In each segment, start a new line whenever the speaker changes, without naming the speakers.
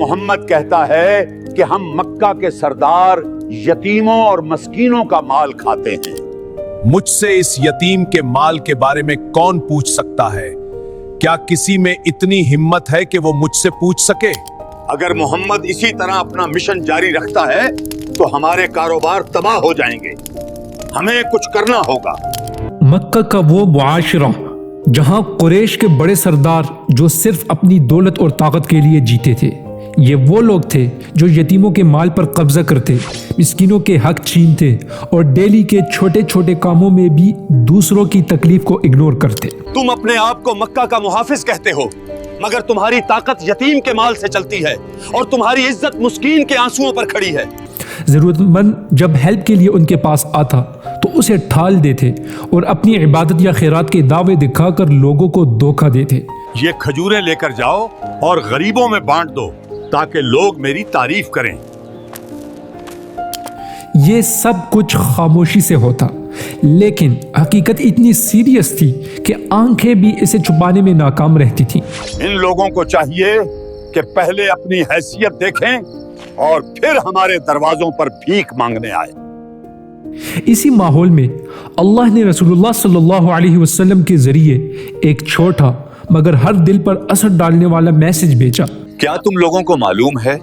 محمد کہتا ہے کہ ہم مکہ کے سردار یتیموں اور مسکینوں کا مال کھاتے ہیں۔
مجھ سے اس یتیم کے مال کے بارے میں کون پوچھ سکتا ہے؟ کیا کسی میں اتنی ہمت ہے کہ وہ مجھ سے پوچھ سکے؟
اگر محمد اسی طرح اپنا مشن جاری رکھتا ہے تو ہمارے کاروبار تباہ ہو جائیں گے، ہمیں کچھ کرنا ہوگا۔
مکہ کا وہ معاشرہ جہاں قریش کے بڑے سردار جو صرف اپنی دولت اور طاقت کے لیے جیتے تھے، یہ وہ لوگ تھے جو یتیموں کے مال پر قبضہ کرتے، مسکینوں کے حق چھینتے اور ڈیلی کے چھوٹے چھوٹے کاموں میں بھی دوسروں کی تکلیف کو اگنور کرتے۔
تم اپنے آپ کو مکہ کا محافظ کہتے ہو، مگر تمہاری طاقت یتیم کے مال سے چلتی ہے اور تمہاری عزت مسکین کے آنسوؤں پر کھڑی ہے۔
ضرورت مند جب ہیلپ کے لیے ان کے پاس آتا تو اسے ٹھال دیتے اور اپنی عبادت یا خیرات کے دعوے دکھا کر لوگوں کو دھوکہ دیتے۔
یہ کھجوریں لے کر جاؤ اور غریبوں میں بانٹ دو تاکہ لوگ میری تعریف کریں۔
یہ سب کچھ خاموشی سے ہوتا، لیکن حقیقت اتنی سیریس تھی کہ آنکھیں بھی اسے چھپانے میں ناکام رہتی تھیں۔
ان لوگوں کو چاہیے کہ پہلے اپنی حیثیت دیکھیں اور پھر ہمارے دروازوں پر بھیک مانگنے آئے۔
اسی ماحول میں اللہ نے رسول اللہ صلی اللہ علیہ وسلم کے ذریعے ایک چھوٹا مگر ہر دل پر اثر ڈالنے والا میسج بھیجا۔
کیا تم لوگوں کو معلوم ہے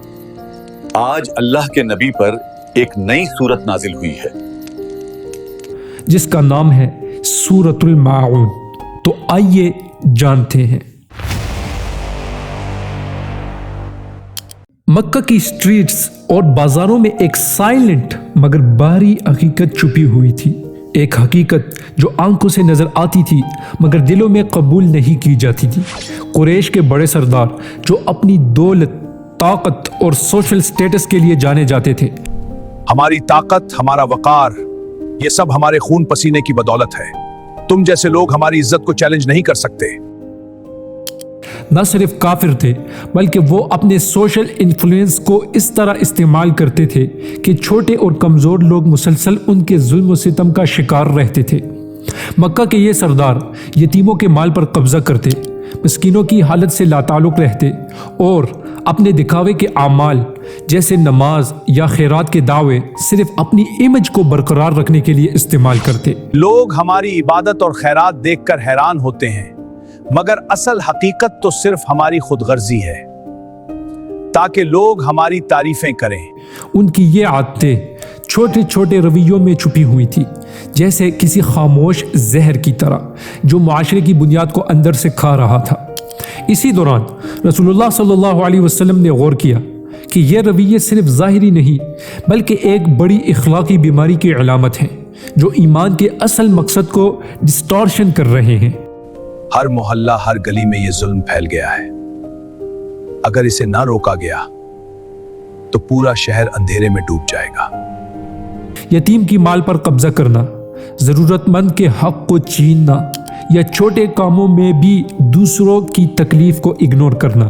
آج اللہ کے نبی پر ایک نئی سورت نازل ہوئی ہے
جس کا نام ہے سورۃ الماعون؟ تو آئیے جانتے ہیں۔ مکہ کی سٹریٹس اور بازاروں میں ایک سائلنٹ مگر بھاری حقیقت چھپی ہوئی تھی، ایک حقیقت جو آنکھوں سے نظر آتی تھی مگر دلوں میں قبول نہیں کی جاتی تھی۔ قریش کے بڑے سردار جو اپنی دولت، طاقت اور سوشل سٹیٹس کے لیے جانے جاتے تھے۔
ہماری طاقت، ہمارا وقار، یہ سب ہمارے خون پسینے کی بدولت ہے۔ تم جیسے لوگ ہماری عزت کو چیلنج نہیں کر سکتے۔
نہ صرف کافر تھے بلکہ وہ اپنے سوشل انفلوئنس کو اس طرح استعمال کرتے تھے کہ چھوٹے اور کمزور لوگ مسلسل ان کے ظلم و ستم کا شکار رہتے تھے۔ مکہ کے یہ سردار یتیموں کے مال پر قبضہ کرتے، مسکینوں کی حالت سے لاتعلق رہتے اور اپنے دکھاوے کے اعمال جیسے نماز یا خیرات کے دعوے صرف اپنی امیج کو برقرار رکھنے کے لیے استعمال کرتے۔
لوگ ہماری عبادت اور خیرات دیکھ کر حیران ہوتے ہیں، مگر اصل حقیقت تو صرف ہماری خود غرضی ہے تاکہ لوگ ہماری تعریفیں کریں۔
ان کی یہ عادتیں چھوٹے چھوٹے رویوں میں چھپی ہوئی تھی، جیسے کسی خاموش زہر کی طرح جو معاشرے کی بنیاد کو اندر سے کھا رہا تھا۔ اسی دوران رسول اللہ صلی اللہ علیہ وسلم نے غور کیا کہ یہ رویے صرف ظاہری نہیں بلکہ ایک بڑی اخلاقی بیماری کی علامت ہیں جو ایمان کے اصل مقصد کو ڈسٹارشن کر رہے ہیں۔
ہر محلہ، ہر گلی میں یہ ظلم پھیل گیا ہے۔ اگر اسے نہ روکا گیا تو پورا شہر اندھیرے میں ڈوب جائے گا۔
یتیم کی مال پر قبضہ کرنا، ضرورت مند کے حق کو چھیننا یا چھوٹے کاموں میں بھی دوسروں کی تکلیف کو اگنور کرنا،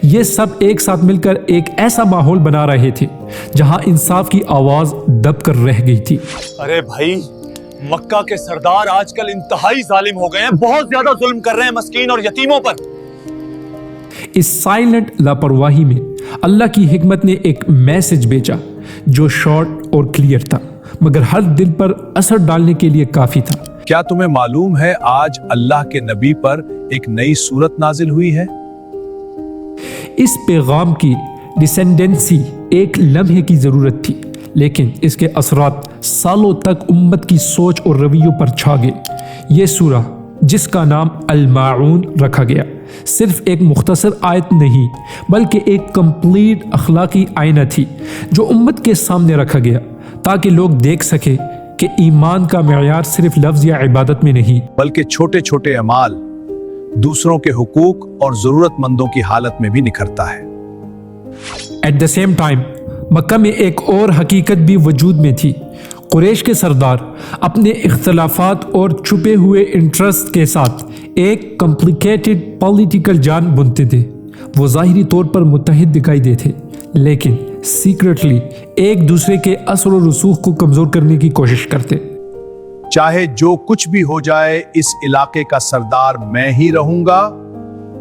یہ سب ایک ساتھ مل کر ایک ایسا ماحول بنا رہے تھے جہاں انصاف کی آواز دب کر رہ گئی تھی۔
ارے بھائی، مکہ کے سردار آج کل انتہائی ظالم ہو گئے ہیں، بہت زیادہ ظلم کر رہے ہیں مسکین اور یتیموں پر۔
اس سائلنٹ لاپرواہی میں اللہ کی حکمت نے ایک میسج بھیجا جو شارٹ اور کلیئر تھا مگر ہر دل پر اثر ڈالنے کے لیے کافی تھا۔
کیا تمہیں معلوم ہے آج اللہ کے نبی پر ایک نئی سورت نازل ہوئی ہے؟
اس پیغام کی ڈسینڈنسی ایک لمحے کی ضرورت تھی، لیکن اس کے اثرات سالوں تک امت کی سوچ اور رویوں پر چھا گئے۔ یہ سورہ جس کا نام الماعون رکھا گیا صرف ایک مختصر آیت نہیں بلکہ ایک کمپلیٹ اخلاقی آئینہ تھی جو امت کے سامنے رکھا گیا تاکہ لوگ دیکھ سکے کہ ایمان کا معیار صرف لفظ یا عبادت میں نہیں
بلکہ چھوٹے چھوٹے اعمال، دوسروں کے حقوق اور ضرورت مندوں کی حالت میں بھی نکھرتا ہے۔
ایٹ دا سیم ٹائم مکہ میں ایک اور حقیقت بھی وجود میں تھی۔ قریش کے سردار اپنے اختلافات اور چھپے ہوئے انٹرسٹ کے ساتھ ایک کمپلیکیٹڈ پولیٹیکل جان بنتے تھے۔ وہ ظاہری طور پر متحد دکھائی دیتے لیکن سیکرٹلی ایک دوسرے کے اثر و رسوخ کو کمزور کرنے کی کوشش کرتے۔
چاہے جو کچھ بھی ہو جائے، اس علاقے کا سردار میں ہی رہوں گا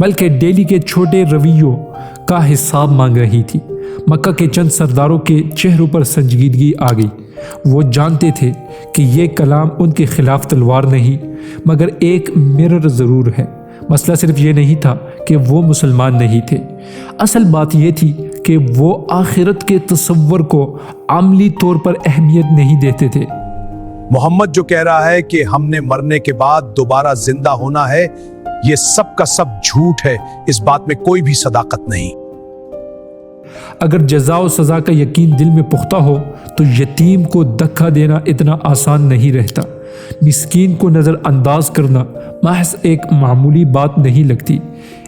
بلکہ ڈیلی کے چھوٹے رویوں کا حساب مانگ رہی تھی۔ مکہ کے چند سرداروں کے چہروں پر سنجیدگی آ گئی۔ وہ جانتے تھے کہ یہ کلام ان کے خلاف تلوار نہیں مگر ایک مرر ضرور ہے۔ مسئلہ صرف یہ نہیں تھا کہ وہ مسلمان نہیں تھے، اصل بات یہ تھی کہ وہ آخرت کے تصور کو عملی طور پر اہمیت نہیں دیتے تھے۔
محمد جو کہہ رہا ہے کہ ہم نے مرنے کے بعد دوبارہ زندہ ہونا ہے، یہ سب کا سب جھوٹ ہے، اس بات میں کوئی بھی صداقت نہیں۔
اگر جزا و سزا کا یقین دل میں پختہ ہو تو یتیم کو دھکا دینا اتنا آسان نہیں رہتا۔ مسکین کو نظر انداز کرنا محض ایک معمولی بات نہیں لگتی۔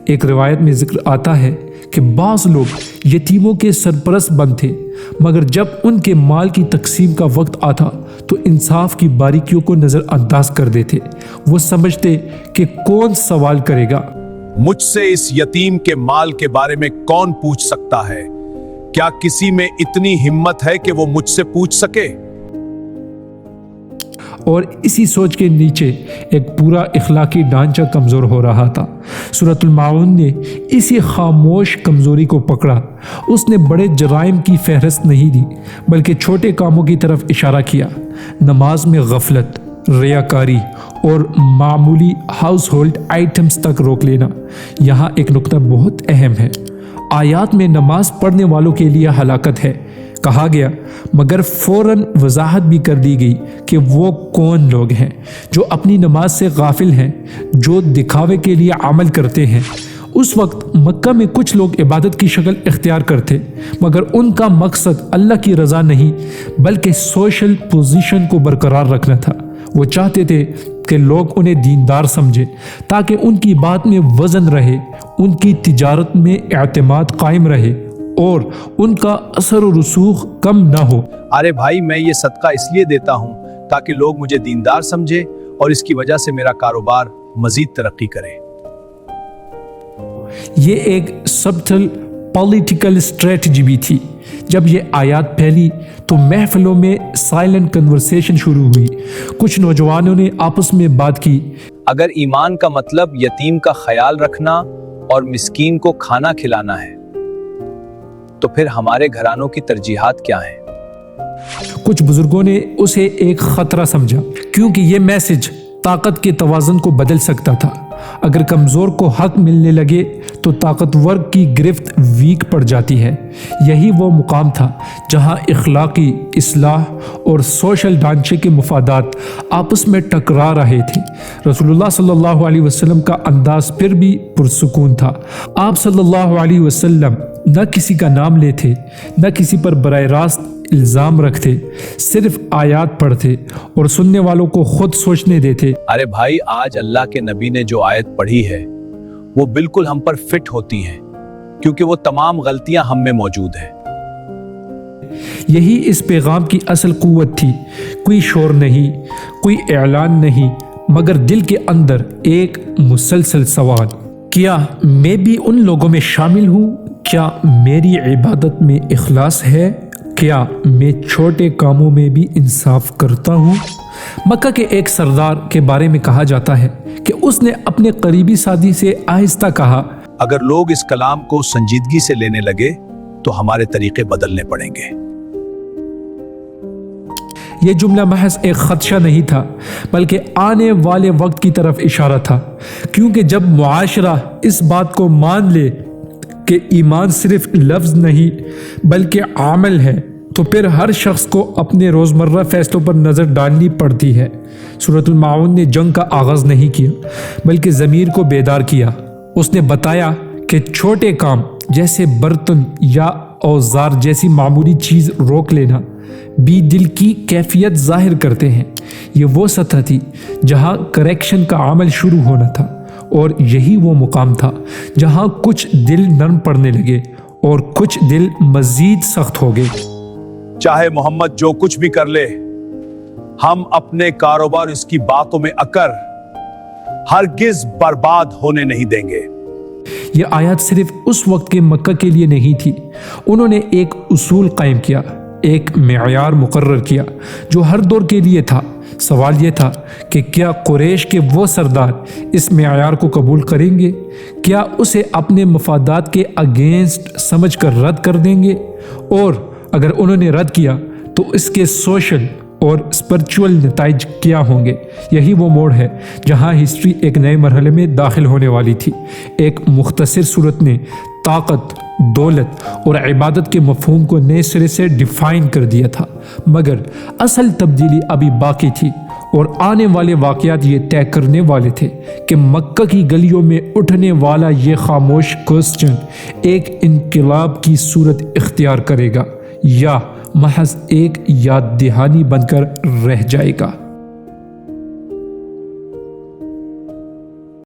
ایک روایت میں ذکر آتا ہے کہ بعض لوگ یتیموں کے سرپرست بند تھے، مگر جب ان کے مال کی تقسیم کا وقت آتا تو انصاف کی باریکیوں کو نظر انداز کر دیتے۔ وہ سمجھتے کہ کون سوال کرے گا،
مجھ سے اس یتیم کے مال کے بارے میں کون پوچھ سکتا ہے؟ کیا کسی میں اتنی ہمت ہے کہ وہ مجھ سے پوچھ سکے؟
اور اسی سوچ کے نیچے ایک پورا اخلاقی ڈھانچہ کمزور ہو رہا تھا۔ سورۃ الماعون نے اسی خاموش کمزوری کو پکڑا۔ اس نے بڑے جرائم کی فہرست نہیں دی بلکہ چھوٹے کاموں کی طرف اشارہ کیا۔ نماز میں غفلت، ریاکاری اور معمولی ہاؤس ہولڈ آئٹمز تک روک لینا۔ یہاں ایک نقطہ بہت اہم ہے۔ آیات میں نماز پڑھنے والوں کے لیے ہلاکت ہے کہا گیا، مگر فوراً وضاحت بھی کر دی گئی کہ وہ کون لوگ ہیں جو اپنی نماز سے غافل ہیں، جو دکھاوے کے لیے عمل کرتے ہیں۔ اس وقت مکہ میں کچھ لوگ عبادت کی شکل اختیار کرتے مگر ان کا مقصد اللہ کی رضا نہیں بلکہ سوشل پوزیشن کو برقرار رکھنا تھا۔ وہ چاہتے تھے کہ لوگ انہیں دیندار سمجھے تاکہ ان کی بات میں وزن رہے، ان کی تجارت میں اعتماد قائم رہے اور ان کا اثر و رسوخ کم نہ ہو۔
ارے بھائی، میں یہ صدقہ اس لیے دیتا ہوں تاکہ لوگ مجھے دیندار سمجھے اور اس کی وجہ سے میرا کاروبار مزید ترقی کرے۔
یہ ایک سبٹل پولیٹیکل اسٹریٹجی بھی تھی۔ جب یہ آیات پھیلی تو محفلوں میں سائلنٹ کنورسیشن شروع ہوئی۔ کچھ نوجوانوں نے آپس میں بات کی،
اگر ایمان کا مطلب یتیم کا خیال رکھنا اور مسکین کو کھانا کھلانا ہے تو پھر ہمارے گھرانوں کی ترجیحات کیا ہیں؟
کچھ بزرگوں نے اسے ایک خطرہ سمجھا کیونکہ یہ میسج طاقت کے توازن کو بدل سکتا تھا۔ اگر کمزور کو حق ملنے لگے تو طاقتور کی گرفت ویک پڑ جاتی ہے۔ یہی وہ مقام تھا جہاں اخلاقی اصلاح اور سوشل ڈھانچے کے مفادات آپس میں ٹکرا رہے تھے۔ رسول اللہ صلی اللہ علیہ وسلم کا انداز پھر بھی پرسکون تھا۔ آپ صلی اللہ علیہ وسلم نہ کسی کا نام لیتے، نہ کسی پر براہ راست الزام رکھتے، صرف آیات پڑھتے اور سننے والوں کو خود سوچنے دیتے۔
ارے بھائی، آج اللہ کے نبی نے جو آیت پڑھی ہے وہ بالکل ہم پر فٹ ہوتی ہیں کیونکہ وہ تمام غلطیاں ہم میں موجود ہیں۔
یہی اس پیغام کی اصل قوت تھی۔ کوئی شور نہیں، کوئی اعلان نہیں، مگر دل کے اندر ایک مسلسل سوال، کیا میں بھی ان لوگوں میں شامل ہوں؟ کیا میری عبادت میں اخلاص ہے؟ کیا میں چھوٹے کاموں میں بھی انصاف کرتا ہوں؟ مکہ کے ایک سردار کے بارے میں کہا جاتا ہے کہ اس نے اپنے قریبی ساتھی سے آہستہ کہا،
اگر لوگ اس کلام کو سنجیدگی سے لینے لگے تو ہمارے طریقے بدلنے پڑیں گے۔
یہ جملہ محض ایک خدشہ نہیں تھا بلکہ آنے والے وقت کی طرف اشارہ تھا، کیونکہ جب معاشرہ اس بات کو مان لے کہ ایمان صرف لفظ نہیں بلکہ عمل ہے تو پھر ہر شخص کو اپنے روزمرہ فیصلوں پر نظر ڈالنی پڑتی ہے۔ سورۃ الماعون نے جنگ کا آغاز نہیں کیا بلکہ ضمیر کو بیدار کیا۔ اس نے بتایا کہ چھوٹے کام جیسے برتن یا اوزار جیسی معمولی چیز روک لینا بھی دل کی کیفیت ظاہر کرتے ہیں۔ یہ وہ سطح تھی جہاں کریکشن کا عمل شروع ہونا تھا، اور یہی وہ مقام تھا جہاں کچھ دل نرم پڑنے لگے اور کچھ دل مزید سخت ہو گئے۔
چاہے محمد جو کچھ بھی کر لے، ہم اپنے کاروبار اس کی باتوں میں اکر ہرگز برباد ہونے نہیں دیں گے۔
یہ آیات صرف اس وقت کے مکہ کے لیے نہیں تھی۔ انہوں نے ایک اصول قائم کیا، ایک معیار مقرر کیا جو ہر دور کے لیے تھا۔ سوال یہ تھا کہ کیا قریش کے وہ سردار اس معیار کو قبول کریں گے؟ کیا اسے اپنے مفادات کے اگینسٹ سمجھ کر رد کر دیں گے؟ اور اگر انہوں نے رد کیا تو اس کے سوشل اور اسپرچول نتائج کیا ہوں گے؟ یہی وہ موڑ ہے جہاں ہسٹری ایک نئے مرحلے میں داخل ہونے والی تھی۔ ایک مختصر صورت نے طاقت، دولت اور عبادت کے مفہوم کو نئے سرے سے ڈیفائن کر دیا تھا، مگر اصل تبدیلی ابھی باقی تھی، اور آنے والے واقعات یہ طے کرنے والے تھے کہ مکہ کی گلیوں میں اٹھنے والا یہ خاموش کوسچن ایک انقلاب کی صورت اختیار کرے گا یا محض ایک یاد دہانی بن کر رہ جائے گا۔